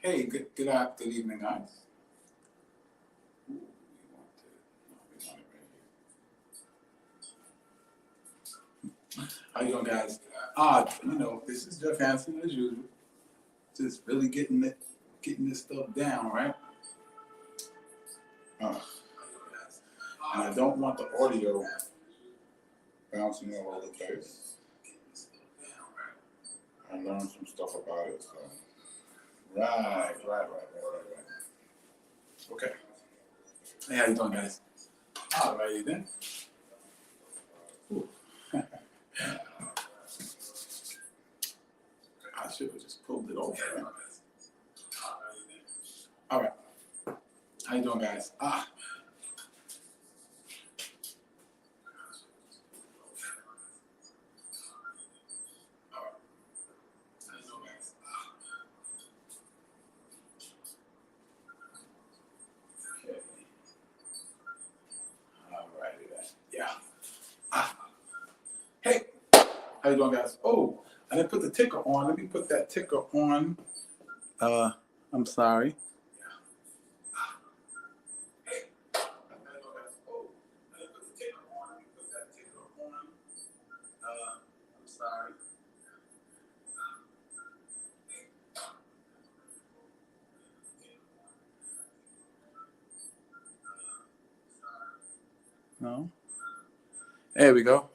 Hey, good evening, guys. Ooh, we want it right here. How you doing, guys? This is Jeff Hansen as usual. Just really getting this stuff down, right? Uh, and I don't want the audio bouncing all over the place. I learned some stuff about it. So. Right. Okay. Hey, how you doing, guys? All righty then. Ooh. I should have just pulled it over. Right? All right. How you doing, guys? Okay. All righty then. Yeah. Hey, how you doing, guys? Oh, I didn't put the ticker on. Let me put that ticker on. I'm sorry. No. There we go.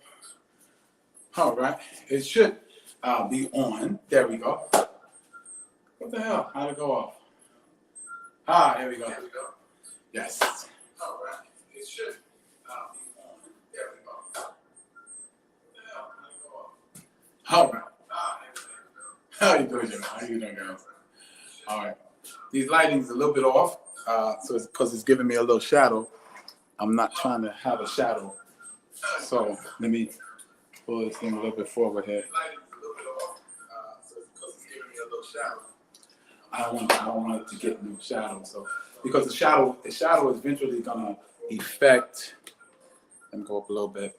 All right. It should be on. There we go. What the hell? How'd it go off? Here we go. Yes. All right. It should be on. There we go. What the hell? How'd it go off? All right. How you doing, Jim? How you doing, guys? All right. These lighting's a little bit off, so it's because it's giving me a little shadow. I'm not trying to have a shadow. So let me pull this thing a little bit forward here. I don't want it to get no shadow. So because the shadow is eventually gonna affect. Let me go up a little bit.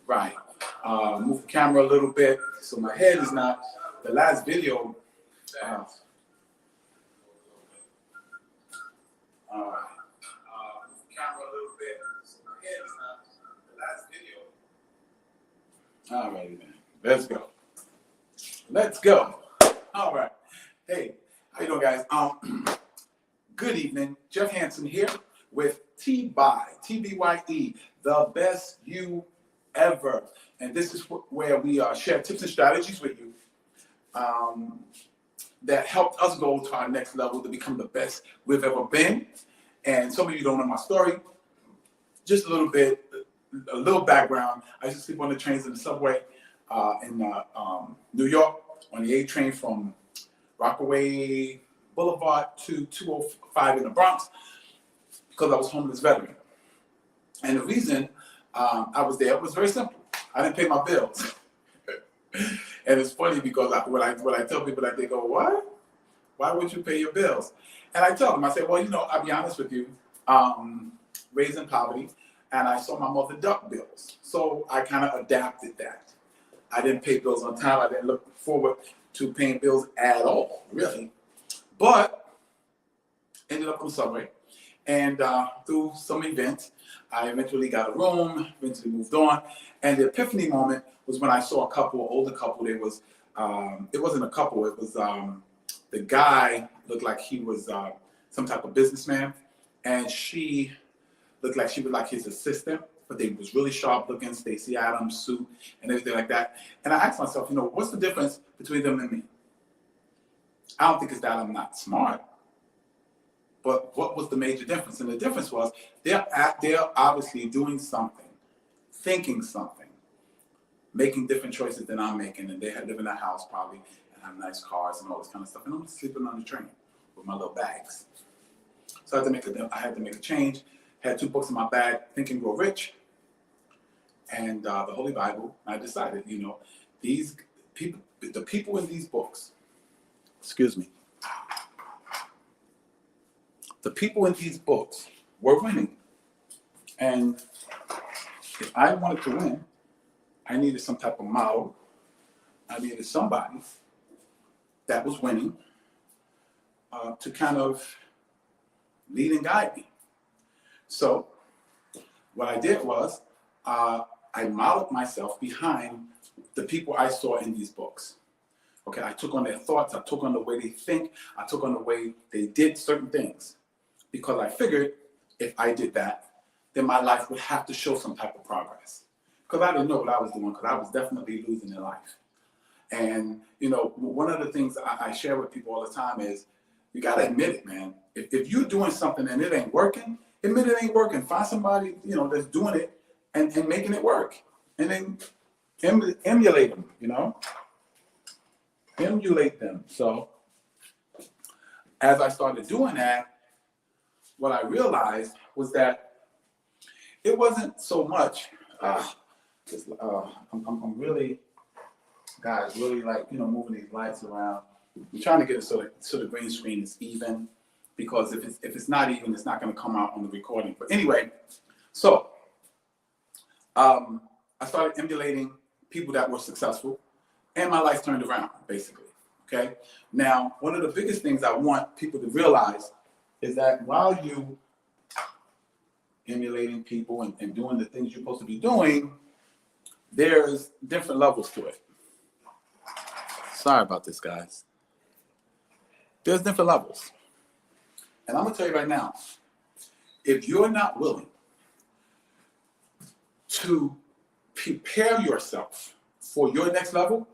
Right. Move the camera a little bit so my head is not. The last video. Camera a little bit so my head is not. The last video. All right, then. Let's go. All right. Hey, how you doing, guys? Good evening. Jeff Hansen here with TBYE, the best you ever. And this is where we share tips and strategies with you that helped us go to our next level to become the best we've ever been. And some of you don't know my story. Just a little background. I used to sleep on the trains and the subway in New York on the A train from Rockaway Boulevard to 205 in the Bronx because I was a homeless veteran. And the reason I was there was very simple. I didn't pay my bills. And it's funny because when I tell people that, they go, "What? Why would you pay your bills?" And I tell them, I say, well, I'll be honest with you, raised in poverty, and I saw my mother duck bills. So I kind of adapted that. I didn't pay bills on time. I didn't look forward to paying bills at all, really. But ended up on the subway. And through some events, I eventually got a room, eventually moved on. And the epiphany moment was when I saw an older couple. It wasn't a couple, it was the guy looked like he was some type of businessman, and she looked like she was like his assistant, but they was really sharp looking, Stacey Adams suit and everything like that. And I asked myself, what's the difference between them and me? I don't think it's that I'm not smart, but what was the major difference? And the difference was they're obviously doing something, thinking something, making different choices than I'm making, and they live in a house probably and have nice cars and all this kind of stuff. And I'm sleeping on the train with my little bags. So I had to make a change. Had 2 books in my bag, Think and Grow Rich, and the Holy Bible. I decided, these people, the people in these books, the people in these books were winning. And if I wanted to win, I needed some type of model. I needed somebody that was winning to kind of lead and guide me. So what I did was I modeled myself behind the people I saw in these books. Okay, I took on their thoughts, I took on the way they think, I took on the way they did certain things. Because I figured if I did that, then my life would have to show some type of progress. Because I didn't know what I was doing, because I was definitely losing in life. And, you know, one of the things I share with people all the time is, you got to admit it, man. If you're doing something and it ain't working, admit it ain't working. Find somebody, you know, that's doing it and making it work. And then emulate them, you know? Emulate them. So as I started doing that, what I realized was that it wasn't so much, I'm really, guys, really like, you know, moving these lights around. I'm trying to get it so the green screen is even, because if it's not even, it's not going to come out on the recording. But anyway, so I started emulating people that were successful, and my life turned around, basically. Okay. Now, one of the biggest things I want people to realize is that while you emulating people and doing the things you're supposed to be doing, there's different levels to it. Sorry about this, guys. There's different levels. And I'm going to tell you right now, if you're not willing to prepare yourself for your next level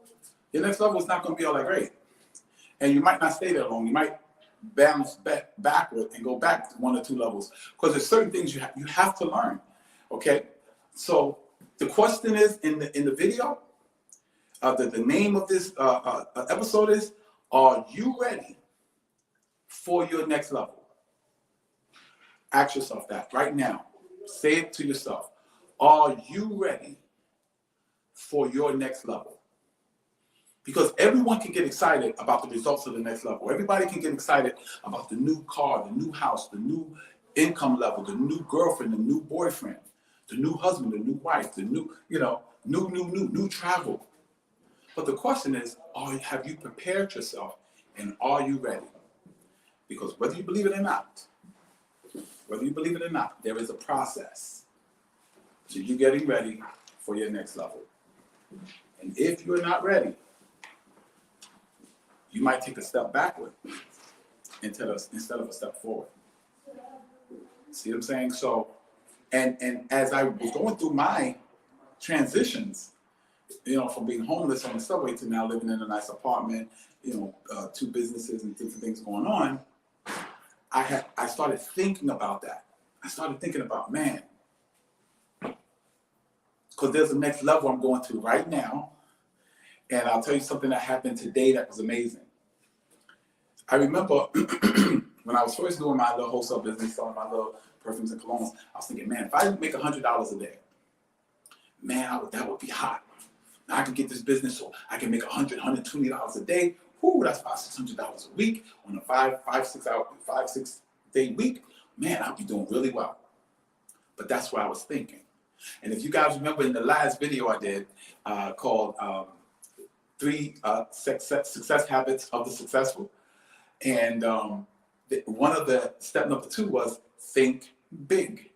is not going to be all that great. And you might not stay there long. You might bounce backward and go back 1 or 2 levels, because there's certain things you have to learn. Okay, so the question is in the video, the name of this episode is, are you ready for your next level? Ask yourself that right now. Say it to yourself. Are you ready for your next level? Because everyone can get excited about the results of the next level. Everybody can get excited about the new car, the new house, the new income level, the new girlfriend, the new boyfriend, the new husband, the new wife, the new, new travel. But the question is, have you prepared yourself, and are you ready? Because whether you believe it or not, there is a process to you getting ready for your next level. And if you're not ready, you might take a step backward instead of a step forward. See what I'm saying? So, and as I was going through my transitions, from being homeless on the subway to now living in a nice apartment, 2 businesses and different things going on, I started thinking about that. I started thinking about, man, because there's a next level I'm going to right now. And I'll tell you something that happened today that was amazing. I remember when I was first doing my little wholesale business, selling my little perfumes and colognes, I was thinking, man, if I make $100 a day, man, that would be hot. Now I can get this business so I can make $100, $120 a day. Whoo, that's $500, $600 a week on a 5-6 day week. Man, I'll be doing really well. But that's what I was thinking. And if you guys remember in the last video I did called 3 Success Habits of the Successful, and one of the step number 2 was think big.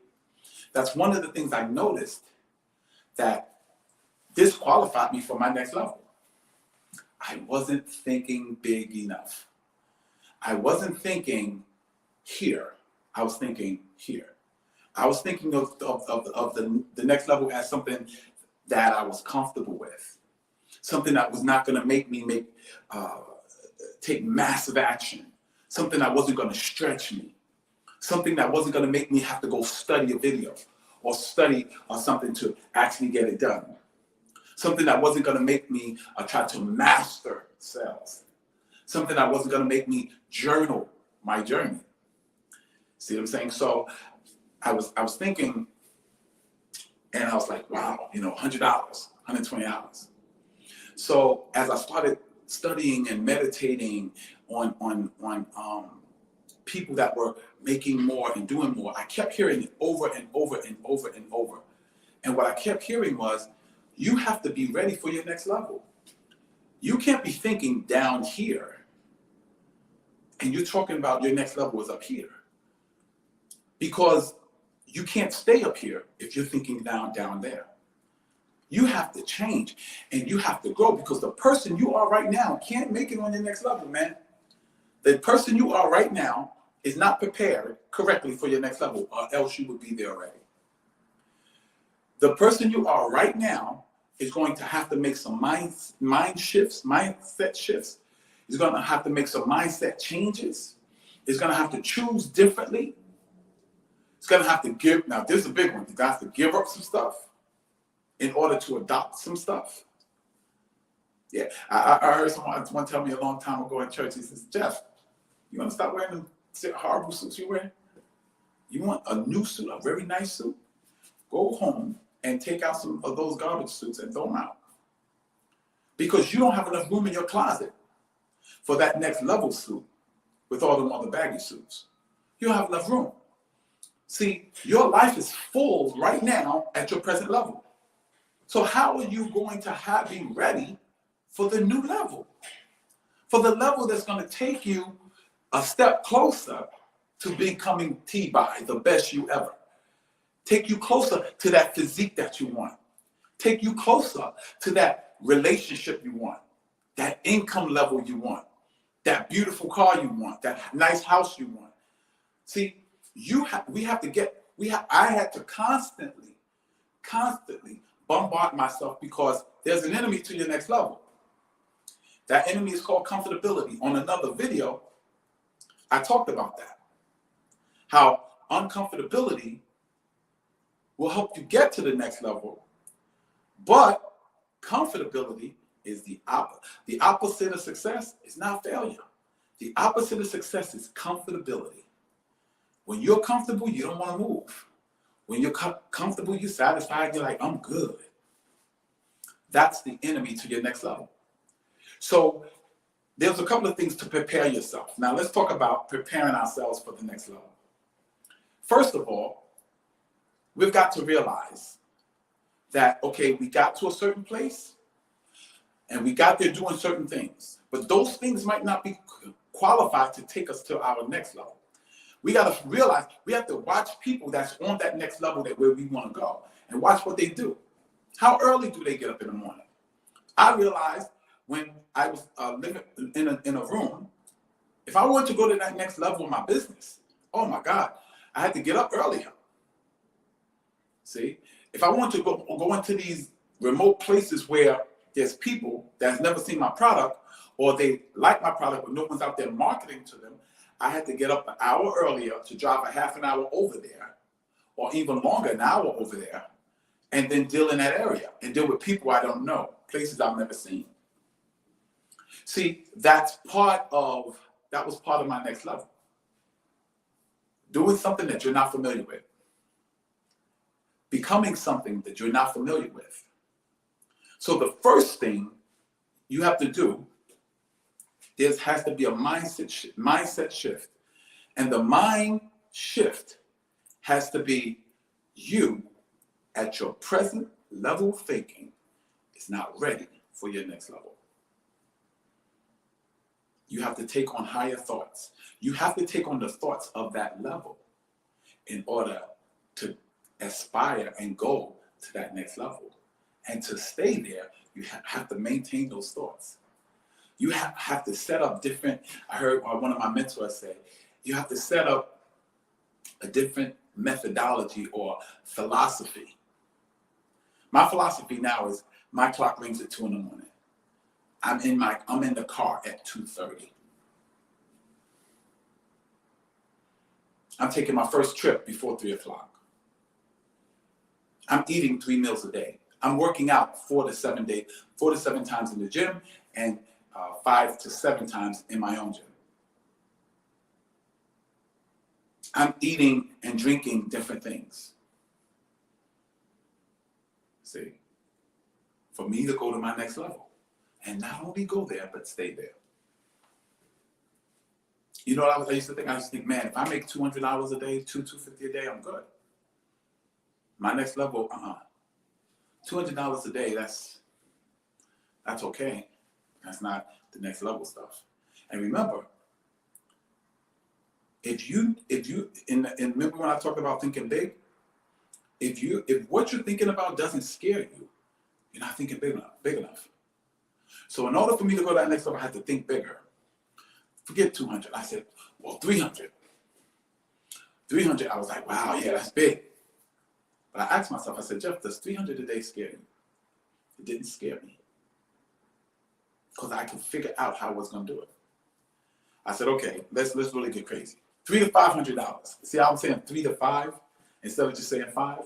That's one of the things I noticed that disqualified me for my next level. I wasn't thinking big enough. I wasn't thinking here. I was thinking here. I was thinking of the next level as something that I was comfortable with, something that was not going to make me take massive action, something that wasn't going to stretch me, something that wasn't going to make me have to go study a video or study something to actually get it done, something that wasn't going to make me try to master sales, something that wasn't going to make me journal my journey. See what I'm saying? So I was thinking, and I was like, wow, $100, $120. So as I started studying and meditating on people that were making more and doing more, I kept hearing it over and over and over and over. And what I kept hearing was, you have to be ready for your next level. You can't be thinking down here And you're talking about your next level is up here. Because you can't stay up here if you're thinking down there. You have to change and you have to grow, because the person you are right now can't make it on your next level, man. The person you are right now is not prepared correctly for your next level, or else you would be there already. The person you are right now is going to have to make some mindset shifts. He's going to have to make some mindset changes. He's going to have to choose differently. He's going to have to give. Now, this is a big one. He's going to have to give up some stuff in order to adopt some stuff. Yeah, I heard someone tell me a long time ago in church. He says, Jeff, you want to stop wearing the horrible suits you wear? You want a new suit, a very nice suit? Go home and take out some of those garbage suits and throw them out. Because you don't have enough room in your closet for that next level suit with all them other baggy suits. You don't have enough room. See, your life is full right now at your present level. So how are you going to be ready for the new level? For the level that's going to take you a step closer to becoming TBYE, the best you ever. Take you closer to that physique that you want. Take you closer to that relationship you want, that income level you want, that beautiful car you want, that nice house you want. See, I had to constantly bombard myself, because there's an enemy to your next level. That enemy is called comfortability. On another video, I talked about that. How uncomfortability will help you get to the next level, but comfortability is the opposite. The opposite of success is not failure. The opposite of success is comfortability. When you're comfortable, you don't want to move. When you're comfortable, you're satisfied, you're like, I'm good. That's the enemy to your next level. So there's a couple of things to prepare yourself. Now let's talk about preparing ourselves for the next level. First of all, we've got to realize that, okay, we got to a certain place and we got there doing certain things, but those things might not be qualified to take us to our next level. We got to realize we have to watch people that's on that next level where we want to go, and watch what they do. How early do they get up in the morning? I realized when I was living in a room, if I wanted to go to that next level of my business, oh my God, I had to get up earlier. See, if I want to go into these remote places where there's people that's never seen my product, or they like my product but no one's out there marketing to them, I had to get up an hour earlier to drive a half an hour over there, or even longer, an hour over there, and then deal in that area and deal with people I don't know, places I've never seen. See, that was part of my next level. Doing something that you're not familiar with. Becoming something that you're not familiar with. So the first thing you have to do, there has to be a mindset shift. And the mind shift has to be you at your present level of thinking is not ready for your next level. You have to take on higher thoughts. You have to take on the thoughts of that level in order to aspire and go to that next level. And to stay there, you have to maintain those thoughts. You have to set up different, I heard one of my mentors say, you have to set up a different methodology or philosophy. My philosophy now is my clock rings at 2 a.m. I'm in the car at 2:30. I'm taking my first trip before 3 o'clock. I'm eating 3 meals a day. I'm working out 4 to 7 times in the gym, and 5 to 7 times in my own gym. I'm eating and drinking different things. See, for me to go to my next level, and not only go there, but stay there. You know what I used to think? I used to think, man, if I make $200 a day, $250 a day, I'm good. My next level, $200 a day, that's okay. That's not the next level stuff. And remember, and remember when I talked about thinking big, if what you're thinking about doesn't scare you, you're not thinking big enough. So in order for me to go to that next level, I had to think bigger. Forget 200. I said, well, 300. 300, I was like, wow, yeah, that's big. But I asked myself, I said, Jeff, does 300 a day scare you? It didn't scare me. Because I could figure out how I was going to do it. I said, okay, let's really get crazy. $300 to $500. See how I'm saying 3 to 5 instead of just saying 5?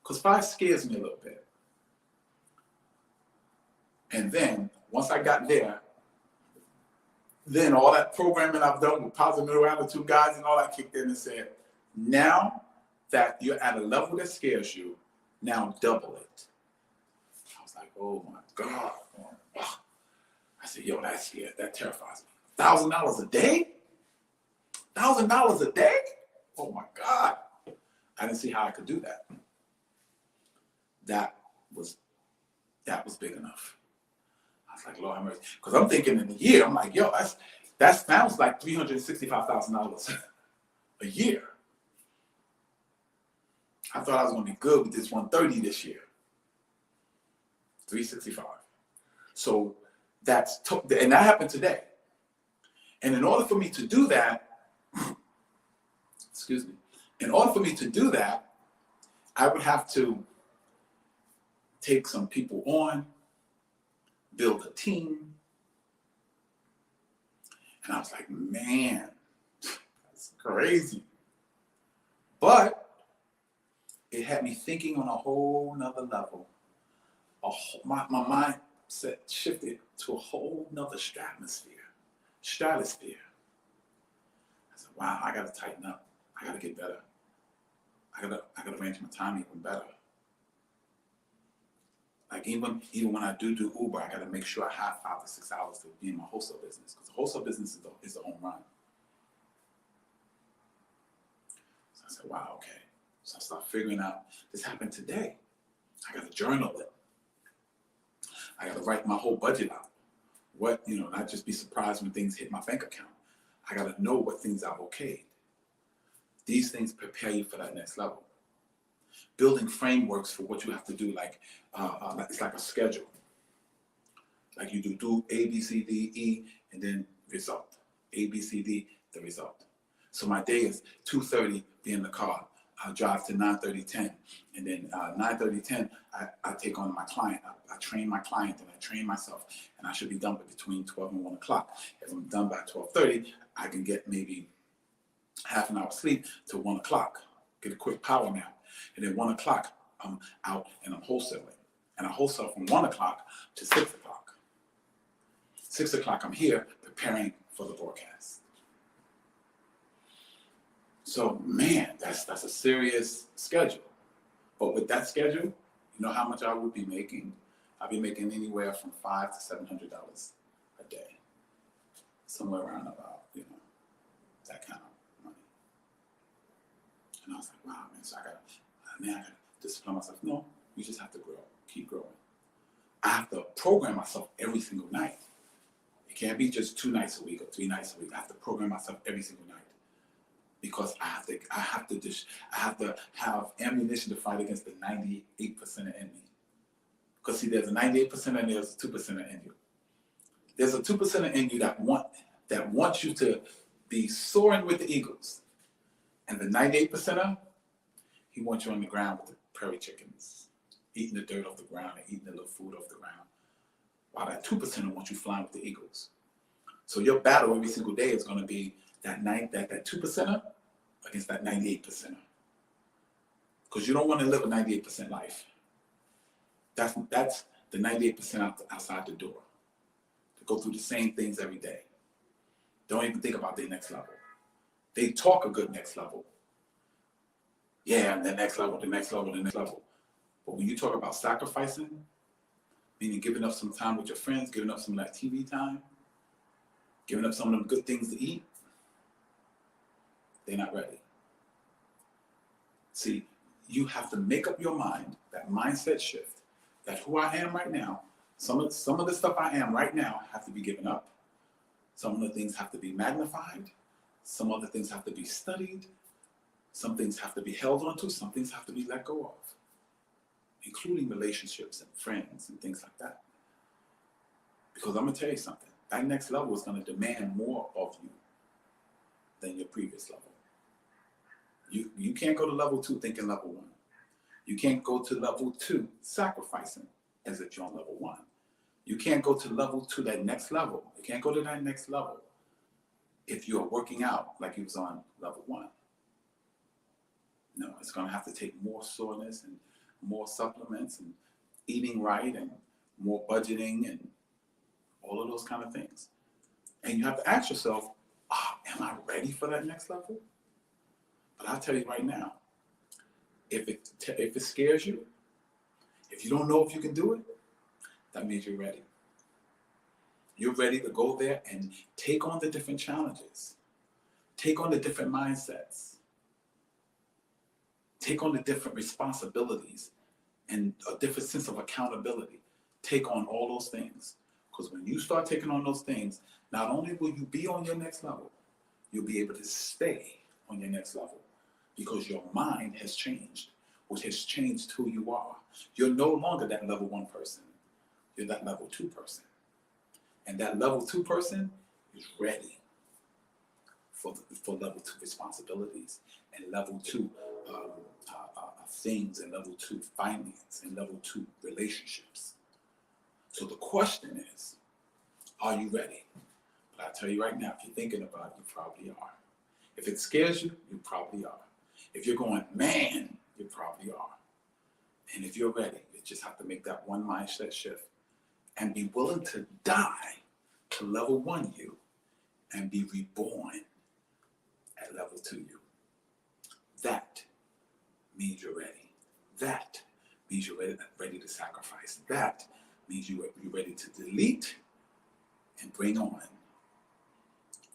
Because 5 scares me a little bit. And then once I got there, then all that programming I've done with positive mental attitude guys and all that kicked in and said, now that you're at a level that scares you, now double it. I was like, oh my God. I said, yo, that's scared. That terrifies me. $1,000 a day? $1,000 a day? Oh my God. I didn't see how I could do that. That was big enough. I was like, Lord have mercy. Because I'm thinking in a year, I'm like, yo, that sounds like $365,000 a year. I thought I was going to be good with this 130 this year. 365. So and that happened today. And in order for me to do that, excuse me, in order for me to do that, I would have to take some people on, build a team. And I was like, man, that's crazy. But it had me thinking on a whole nother level. My mindset shifted to a whole nother stratosphere. I said, wow, I gotta tighten up. I gotta get better. I gotta arrange my time even better. Like even when I do Uber, I gotta make sure I have 5 to 6 hours to be in my wholesale business, because the wholesale business is the home run. So I said, wow, okay. So I started figuring out, this happened today. I gotta journal it. I gotta write my whole budget out. Not just be surprised when things hit my bank account. I gotta know what things I've okayed. These things prepare you for that next level. Building frameworks for what you have to do, it's like a schedule. Like you do A, B, C, D, E, and then result. A, B, C, D, the result. So my day is 2:30, be in the car. I drive to 9:30, 10. And then 9:30, 10, I take on my client. I train my client and I train myself. And I should be done between 12 and 1 o'clock. If I'm done by 12:30, I can get maybe half an hour sleep to 1 o'clock. Get a quick power nap. And then 1 o'clock, I'm out and I'm wholesaling. And I wholesale from 1 o'clock to 6 o'clock. 6 o'clock, I'm here preparing for the broadcast. So, man, that's a serious schedule. But with that schedule, you know how much I would be making? I'd be making anywhere from $500 to $700 a day. Somewhere around about, that kind of money. And I was like, wow, man, so I gotta discipline myself. No, you just have to grow, keep growing. I have to program myself every single night. It can't be just 2 nights a week or 3 nights a week. I have to program myself every single night. Because I have to have ammunition to fight against the 98% of enemy. Because see, there's a 98% and there's a 2% in you. There's a 2% in you that wants you to be soaring with the eagles. And the 98%er, he wants you on the ground with the prairie chickens, eating the dirt off the ground and eating the little food off the ground. While that 2%er wants you flying with the eagles. So your battle every single day is going to be that 2%er against that 98%er. Because you don't want to live a 98% life. That's the 98% outside the door. To go through the same things every day. Don't even think about their next level. They talk a good next level. Yeah, the next level, the next level, the next level. But when you talk about sacrificing, meaning giving up some time with your friends, giving up some of that TV time, giving up some of them good things to eat, they're not ready. See, you have to make up your mind, that mindset shift, that who I am right now, some of the stuff I am right now have to be given up. Some of the things have to be magnified. Some other things have to be studied. Some things have to be held onto. Some things have to be let go of, including relationships and friends and things like that. Because I'm going to tell you something. That next level is going to demand more of you than your previous level. You can't go to level 2 thinking level 1. You can't go to level 2 sacrificing as if you're on level 1. You can't go to level 2, that next level. You can't go to that next level if you're working out like you was on level 1. No, it's going to have to take more soreness and more supplements and eating right and more budgeting and all of those kind of things. And you have to ask yourself, am I ready for that next level? But I'll tell you right now, if it scares you, if you don't know if you can do it, that means you're ready. You're ready to go there and take on the different challenges, take on the different mindsets, take on the different responsibilities and a different sense of accountability. Take on all those things. Because when you start taking on those things, not only will you be on your next level, you'll be able to stay on your next level because your mind has changed, which has changed who you are. You're no longer that level 1 person. You're that level 2 person. And that level 2 person is ready for level 2 responsibilities and level 2 things and level 2 finance and level 2 relationships. So the question is, are you ready? But I tell you right now, if you're thinking about it, you probably are. If it scares you, you probably are. If you're going, man, you probably are. And if you're ready, you just have to make that one mindset shift and be willing to die to level 1 you and be reborn at level 2 you. That means you're ready. That means you're ready to sacrifice. That means you're ready to delete and bring on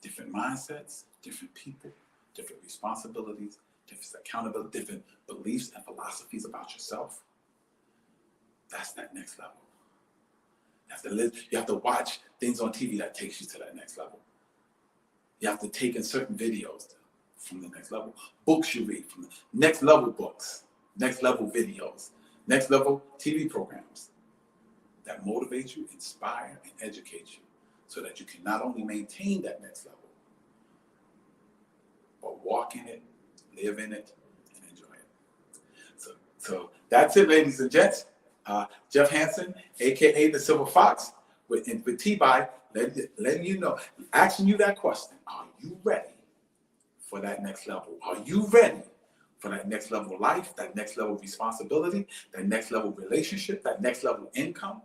different mindsets, different people, different responsibilities, different accountability, different beliefs and philosophies about yourself. That's that next level. You have to watch things on TV that takes you to that next level. You have to take in certain videos from the next level. Books you read from the next level books, next level videos, next level TV programs that motivate you, inspire, and educate you so that you can not only maintain that next level, but walk in it, live in it, and enjoy it. So that's it, ladies and gents. Jeff Hansen, a.k.a. the Silver Fox, with TBYE, letting you know, asking you that question. Are you ready for that next level? Are you ready for that next level of life, that next level of responsibility, that next level of relationship, that next level of income?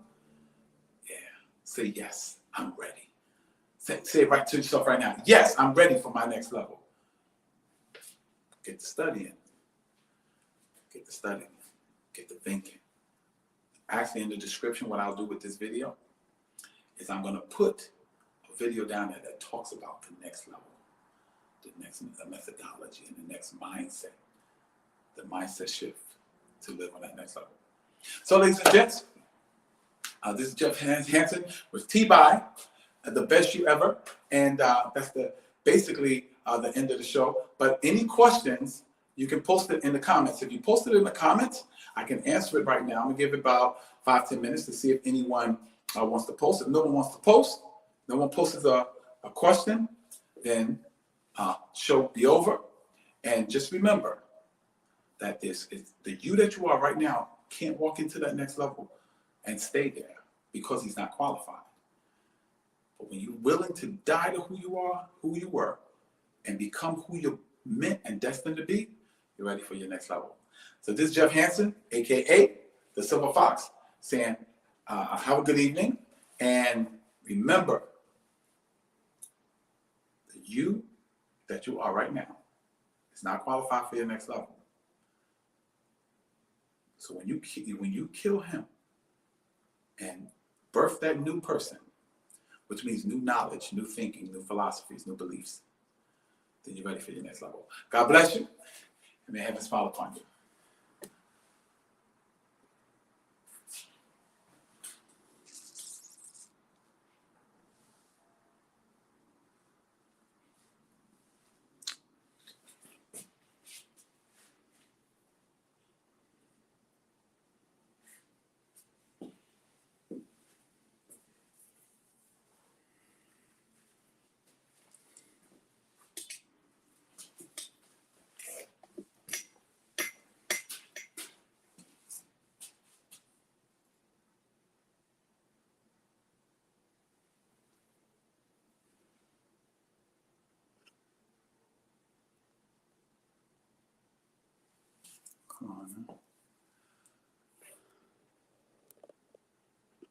Yeah, say yes, I'm ready. Say it right to yourself right now. Yes, I'm ready for my next level. Get to studying. Get to studying. Get to thinking. Actually, in the description, what I'll do with this video is I'm going to put a video down there that talks about the next level, the methodology, and the next mindset, the mindset shift to live on that next level. So, ladies and gents, this is Jeff Hansen with TBYE, the best you ever, and that's basically the end of the show. But any questions, you can post it in the comments. If you post it in the comments, I can answer it right now. I'm going to give it about 5-10 minutes to see if anyone wants to post. If no one wants to post, no one posts a question, then show be over. And just remember that the you that you are right now can't walk into that next level and stay there because he's not qualified. But when you're willing to die to who you are, who you were, and become who you're meant and destined to be, you're ready for your next level. So this is Jeff Hansen, a.k.a. the Silver Fox, saying have a good evening. And remember, the you that you are right now is not qualified for your next level. So when you kill him and birth that new person, which means new knowledge, new thinking, new philosophies, new beliefs, then you're ready for your next level. God bless you, and may heaven smile upon you.